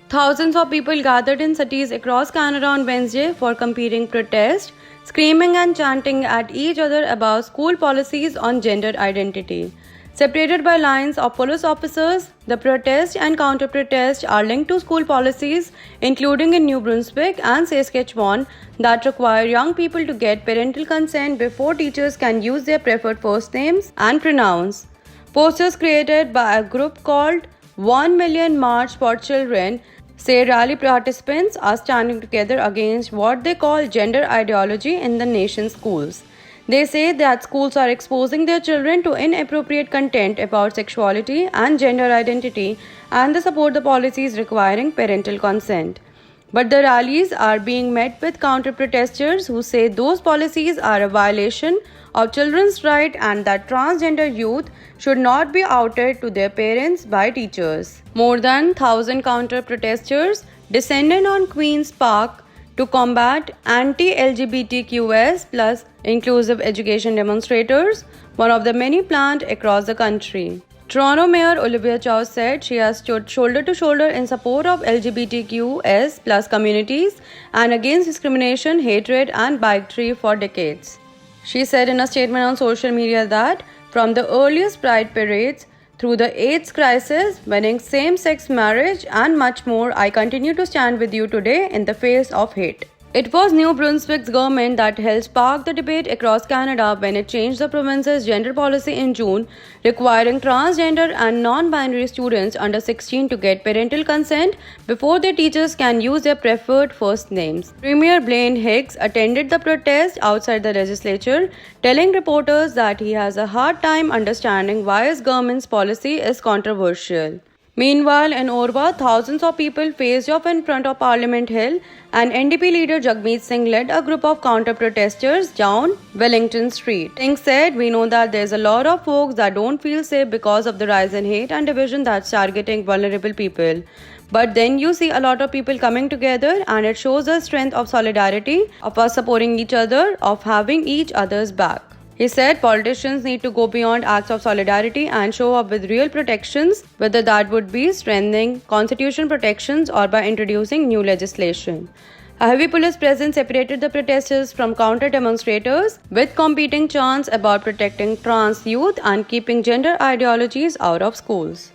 Thousands of people gathered in cities across Canada on Wednesday for competing protest, screaming and chanting at each other about school policies on gender identity. Separated by lines of police officers, the protest and counter-protest are linked to school policies, including in New Brunswick and Saskatchewan, that require young people to get parental consent before teachers can use their preferred first names and pronouns. Posters created by a group called 1 Million March for Children say rally participants are standing together against what they call gender ideology in the nation's schools. They say that schools are exposing their children to inappropriate content about sexuality and gender identity, and they support the policies requiring parental consent. But the rallies are being met with counter-protesters who say those policies are a violation of children's rights and that transgender youth should not be outed to their parents by teachers. More than 1,000 counter-protesters descended on Queen's Park to combat anti-LGBTQS plus inclusive education demonstrators, one of the many planned across the country. Toronto Mayor Olivia Chow said she has stood shoulder to shoulder in support of LGBTQS plus communities and against discrimination, hatred and bigotry for decades. She said in a statement on social media that from the earliest pride parades through the AIDS crisis, winning same-sex marriage and much more, I continue to stand with you today in the face of hate. It was New Brunswick's government that helped spark the debate across Canada when it changed the province's gender policy in June, requiring transgender and non-binary students under 16 to get parental consent before their teachers can use their preferred first names. Premier Blaine Higgs attended the protest outside the legislature, telling reporters that he has a hard time understanding why his government's policy is controversial. Meanwhile, in Orwa, thousands of people faced off in front of Parliament Hill, and NDP leader Jagmeet Singh led a group of counter-protesters down Wellington Street. Singh said, "We know that there's a lot of folks that don't feel safe because of the rise in hate and division that's targeting vulnerable people. But then you see a lot of people coming together and it shows the strength of solidarity, of us supporting each other, of having each other's back." He said politicians need to go beyond acts of solidarity and show up with real protections, whether that would be strengthening constitutional protections or by introducing new legislation. A heavy police presence separated the protesters from counter-demonstrators, with competing chants about protecting trans youth and keeping gender ideologies out of schools.